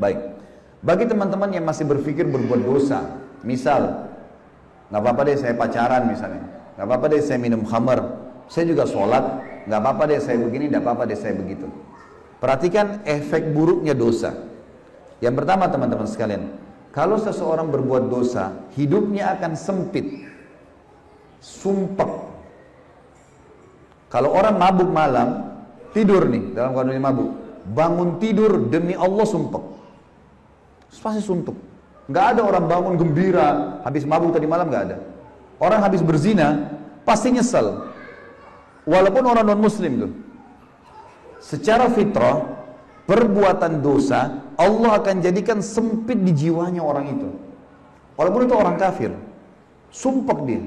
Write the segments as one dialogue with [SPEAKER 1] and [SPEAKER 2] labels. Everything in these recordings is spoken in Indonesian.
[SPEAKER 1] Baik. Bagi teman-teman yang masih berpikir berbuat dosa, misal, nggak apa-apa deh saya pacaran misalnya, nggak apa-apa deh saya minum khamar, saya juga sholat, nggak apa-apa deh saya begini, nggak apa-apa deh saya begitu. Perhatikan efek buruknya dosa. Yang pertama teman-teman sekalian, kalau seseorang berbuat dosa, hidupnya akan sempit, sumpek. Kalau orang mabuk malam, tidur nih dalam kondisi mabuk, bangun tidur demi Allah sumpek, pasti suntuk. Nggak ada orang bangun gembira habis mabuk tadi malam, nggak ada. Orang habis berzina pasti nyesel, walaupun orang non muslim tuh. Secara fitrah, perbuatan dosa Allah akan jadikan sempit di jiwanya orang itu, walaupun itu orang kafir, sumpek dia.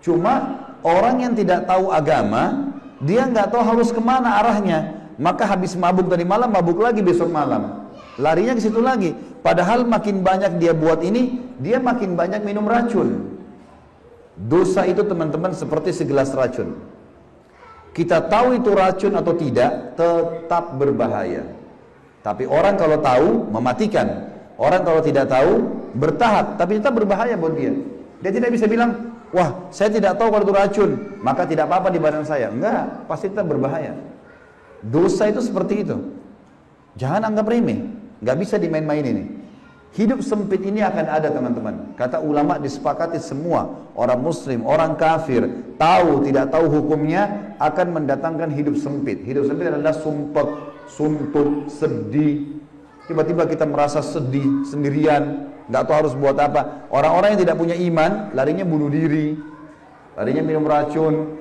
[SPEAKER 1] Cuma orang yang tidak tahu agama, dia nggak tahu harus kemana arahnya, maka habis mabuk tadi malam, mabuk lagi besok malam, larinya ke situ lagi. Padahal makin banyak dia buat ini, dia makin banyak minum racun. Dosa itu teman-teman seperti segelas racun. Kita tahu itu racun atau tidak, tetap berbahaya. Tapi orang kalau tahu, mematikan. Orang kalau tidak tahu, bertahap, tapi tetap berbahaya buat dia. Dia tidak bisa bilang, wah saya tidak tahu kalau itu racun, maka tidak apa-apa di badan saya. Enggak, pasti tetap berbahaya. Dosa itu seperti itu. Jangan anggap remeh, nggak bisa dimain-main ini. Hidup sempit ini akan ada teman-teman. Kata ulama disepakati semua, orang muslim, orang kafir, tahu tidak tahu hukumnya, akan mendatangkan hidup sempit. Hidup sempit adalah sumpek, suntuk, sedih. Tiba-tiba kita merasa sedih sendirian, nggak tahu harus buat apa. Orang-orang yang tidak punya iman, larinya bunuh diri, larinya minum racun,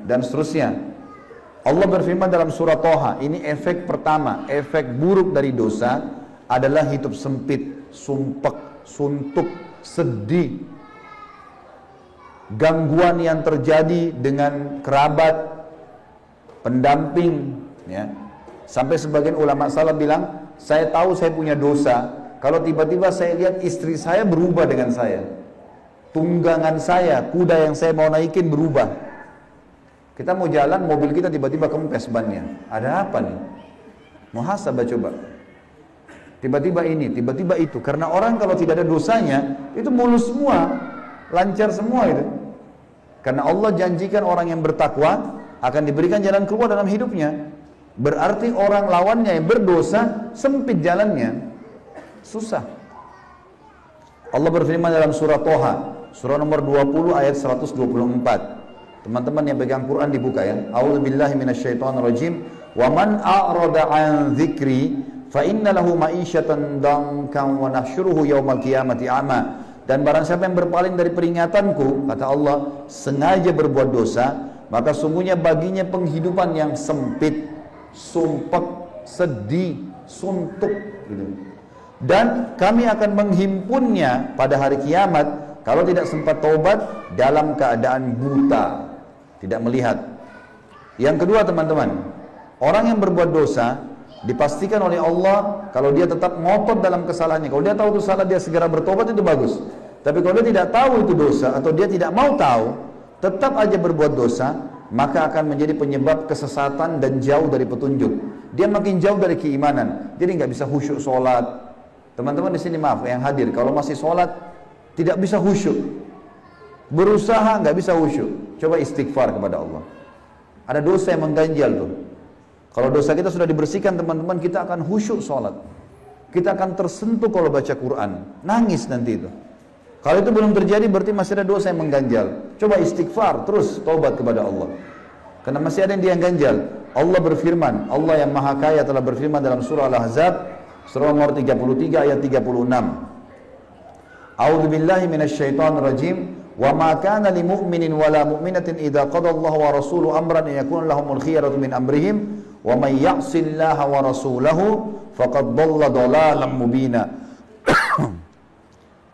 [SPEAKER 1] dan seterusnya. Allah berfirman dalam surah Toha, ini efek pertama, efek buruk dari dosa adalah hidup sempit, sumpek, suntuk, sedih, gangguan yang terjadi dengan kerabat, pendamping, ya. Sampai sebagian ulama salaf bilang, saya tahu saya punya dosa kalau tiba-tiba saya lihat istri saya berubah dengan saya, tunggangan saya, kuda yang saya mau naikin berubah. Kita mau jalan, mobil kita tiba-tiba kempes bannya. Ada apa nih? Muhasabah coba. Tiba-tiba ini, tiba-tiba itu. Karena orang kalau tidak ada dosanya, itu mulus semua, lancar semua itu. Karena Allah janjikan orang yang bertakwa akan diberikan jalan keluar dalam hidupnya. Berarti orang lawannya yang berdosa, sempit jalannya, susah. Allah berfirman dalam surah Toha, surah nomor 20 ayat 124. Teman-teman yang pegang Quran dibuka ya. A'udzubillahi minasyaitonirrajim. Wa man a'rada 'an dzikri fa inna lahu ma'isyatan dankan wa nahsyuruhu yaumal qiyamati a'ma. Dan barang siapa yang berpaling dari peringatanku, kata Allah, sengaja berbuat dosa, maka sungguhnya baginya penghidupan yang sempit, sumpek, sedih, suntuk gitu. Dan kami akan menghimpunnya pada hari kiamat kalau tidak sempat taubat dalam keadaan buta, tidak melihat. Yang kedua teman-teman, orang yang berbuat dosa dipastikan oleh Allah kalau dia tetap ngotot dalam kesalahannya. Kalau dia tahu itu salah, dia segera bertobat, itu bagus. Tapi kalau dia tidak tahu itu dosa atau dia tidak mau tahu, tetap aja berbuat dosa, maka akan menjadi penyebab kesesatan dan jauh dari petunjuk. Dia makin jauh dari keimanan, jadi nggak bisa khusyuk sholat. Teman-teman di sini maaf yang hadir, kalau masih sholat tidak bisa khusyuk, berusaha nggak bisa khusyuk, coba istighfar kepada Allah. Ada dosa yang mengganjal tuh. Kalau dosa kita sudah dibersihkan teman-teman, kita akan khusyuk sholat, kita akan tersentuh kalau baca Quran, nangis nanti itu. Kalau itu belum terjadi berarti masih ada dosa yang mengganjal. Coba istighfar, terus taubat kepada Allah, karena masih ada yang dia ganjal. Allah berfirman, Allah yang maha kaya telah berfirman dalam surah Al-Ahzab surah nomor 33 ayat 36. A'udzubillahi minasyaitonirrajim. Wa ma kana lil mu'minin wala mu'minatin idza qada Allahu wa rasuluhu amran an yakuna lahumul khiyaratu min amrihim wa may ya'sillaha wa rasulahu faqad dhalla dhalalan mubina.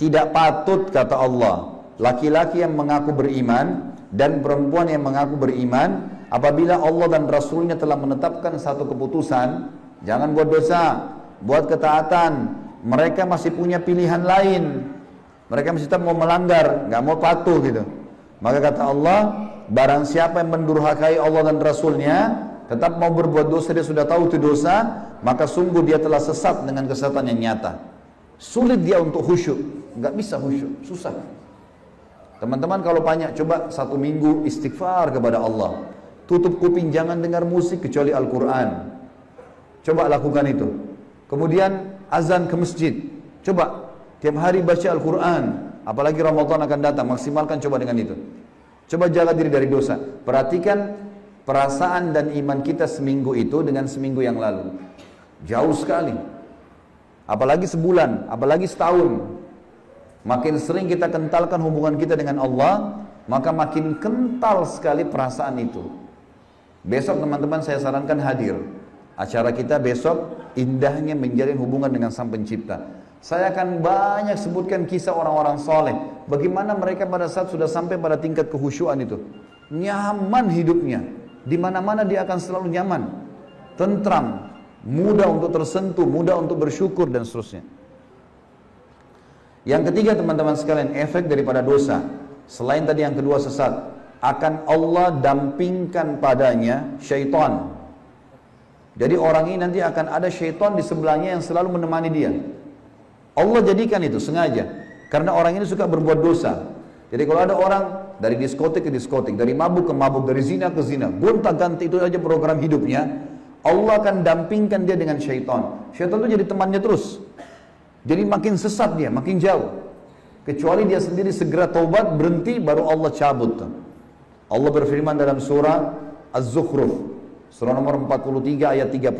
[SPEAKER 1] Tidak patut, kata Allah, laki-laki yang mengaku beriman dan perempuan yang mengaku beriman apabila Allah dan Rasulnya telah menetapkan satu keputusan, jangan buat dosa, buat ketaatan, mereka masih punya pilihan lain, mereka masih tetap mau melanggar, nggak mau patuh gitu. Maka kata Allah, barang siapa yang mendurhakai Allah dan Rasulnya, tetap mau berbuat dosa, dia sudah tahu itu dosa, maka sungguh dia telah sesat dengan kesesatan yang nyata. Sulit dia untuk khusyuk, nggak bisa khusyuk, susah. Teman-teman kalau banyak, coba 1 minggu istighfar kepada Allah. Tutup kuping, jangan dengar musik kecuali Al-Quran. Coba lakukan itu. Kemudian azan ke masjid. Coba tiap hari baca Al-Quran. Apalagi Ramadan akan datang, maksimalkan coba dengan itu. Coba jaga diri dari dosa. Perhatikan perasaan dan iman kita seminggu itu dengan seminggu yang lalu. Jauh sekali. Apalagi sebulan, apalagi setahun. Makin sering kita kentalkan hubungan kita dengan Allah, maka makin kental sekali perasaan itu. Besok teman-teman saya sarankan hadir. Acara kita besok indahnya menjalin hubungan dengan Sang Pencipta. Saya akan banyak sebutkan kisah orang-orang soleh. Bagaimana mereka pada saat sudah sampai pada tingkat kehusyuan itu. Nyaman hidupnya. Di mana-mana dia akan selalu nyaman. Tentram. Mudah untuk tersentuh, mudah untuk bersyukur dan seterusnya. Yang ketiga teman-teman sekalian, efek daripada dosa. Selain tadi yang kedua sesat. Akan Allah dampingkan padanya syaitan. Jadi orang ini nanti akan ada syaitan di sebelahnya yang selalu menemani dia. Allah jadikan itu sengaja. Karena orang ini suka berbuat dosa. Jadi kalau ada orang dari diskotik ke diskotik, dari mabuk ke mabuk, dari zina ke zina, gonta-ganti itu aja program hidupnya, Allah akan dampingkan dia dengan syaitan. Syaitan itu jadi temannya terus. Jadi makin sesat dia, makin jauh. Kecuali dia sendiri segera taubat, berhenti, baru Allah cabut. Allah berfirman dalam surah Az-Zukhruf, surah nomor 43 ayat 36.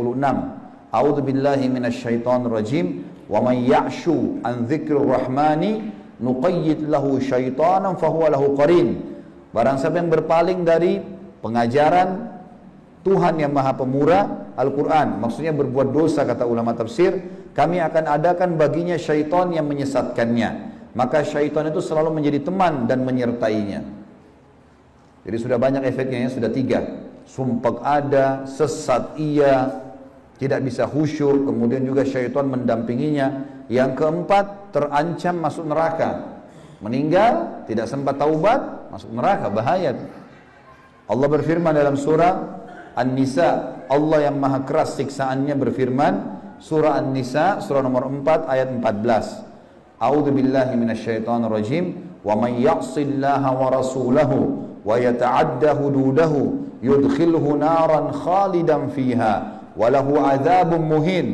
[SPEAKER 1] A'udzu billahi minasyaitonir rajim. Wa may ya'shu an dzikrir rahmani nuqayyid lahu syaitanan fahuwa lahu qarin. Barang siapa yang berpaling dari pengajaran Tuhan yang Maha Pemurah, Al-Quran, maksudnya berbuat dosa, kata ulama tafsir, kami akan adakan baginya syaitan yang menyesatkannya. Maka syaitan itu selalu menjadi teman dan menyertainya. Jadi sudah banyak efeknya ya, sudah 3. Sumpah ada, sesat iya, tidak bisa khusyuk, kemudian juga syaitan mendampinginya. Yang keempat, terancam masuk neraka. Meninggal, tidak sempat taubat, masuk neraka, bahaya. Allah berfirman dalam surah An-Nisa, Allah yang maha keras siksaannya berfirman, surah An-Nisa, surah nomor 4 ayat 14. A'udzu billahi minasyaitonir rajim, wa may ya'sillaha wa rasulahu wa yata'adda hududahu yudkhilhu naran khalidan fiha walahu azabun muhin.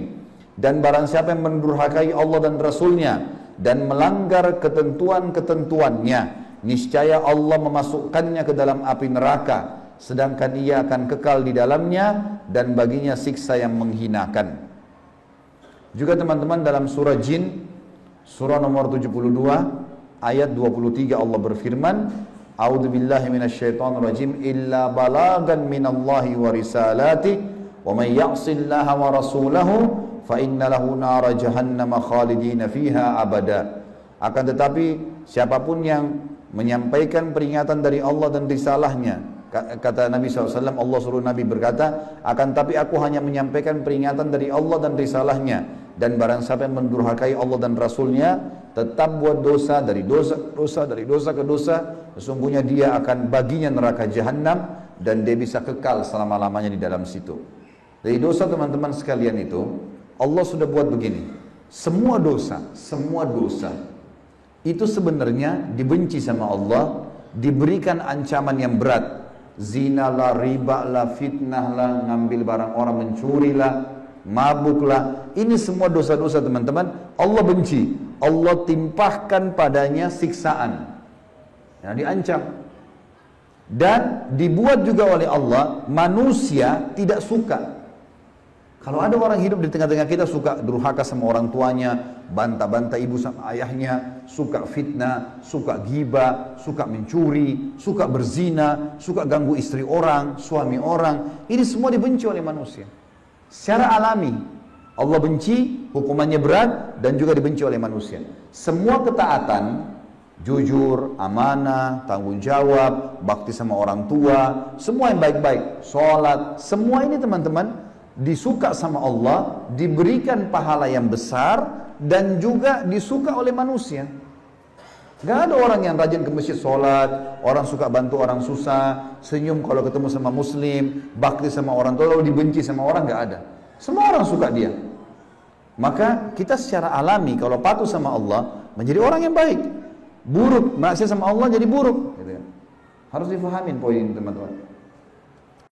[SPEAKER 1] Dan barang siapa yang mendurhakai Allah dan Rasulnya dan melanggar ketentuan-ketentuannya, niscaya Allah memasukkannya ke dalam api neraka, sedangkan ia akan kekal di dalamnya dan baginya siksa yang menghinakan. Juga teman-teman dalam surah Jin, surah nomor 72 ayat 23 Allah berfirman, A'udzu billahi minasyaitonir rajim, illa balagan minallahi wa risalati wa may ya'sillaha wa rasulahu fa inna lahu nara jahannam khalidina fiha abada. Akan tetapi siapapun yang menyampaikan peringatan dari Allah dan risalahnya, kata Nabi SAW, Allah suruh Nabi berkata, akan tapi aku hanya menyampaikan peringatan dari Allah dan risalahnya, dan barang siapa yang mendurhakai Allah dan Rasulnya, tetap buat dosa dari dosa ke dosa, sesungguhnya dia akan baginya neraka jahanam dan dia bisa kekal selama-lamanya di dalam situ. Dari dosa teman-teman sekalian itu, Allah sudah buat begini, semua dosa itu sebenarnya dibenci sama Allah, diberikan ancaman yang berat. Zina lah, riba lah, fitnah lah, ngambil barang orang, mencuri lah, mabuk lah. Ini semua dosa-dosa teman-teman, Allah benci. Allah timpahkan padanya siksaan. Yang diancam. Dan dibuat juga oleh Allah, manusia tidak suka. Kalau ada orang hidup di tengah-tengah kita suka durhaka sama orang tuanya, bantah-bantah ibu sama ayahnya, suka fitnah, suka ghibah, suka mencuri, suka berzina, suka ganggu istri orang, suami orang, ini semua dibenci oleh manusia. Secara alami, Allah benci, hukumannya berat, dan juga dibenci oleh manusia. Semua ketaatan, jujur, amanah, tanggung jawab, bakti sama orang tua, semua yang baik-baik, sholat, semua ini teman-teman, disuka sama Allah, diberikan pahala yang besar, dan juga disuka oleh manusia. Gak ada orang yang rajin ke masjid sholat, orang suka bantu orang susah, senyum kalau ketemu sama muslim, bakti sama orang tua, lalu dibenci sama orang, gak ada. Semua orang suka dia. Maka kita secara alami kalau patuh sama Allah menjadi orang yang baik. Buruk, maksiat sama Allah jadi buruk. Gitu ya. Harus difahamin poin ini teman-teman.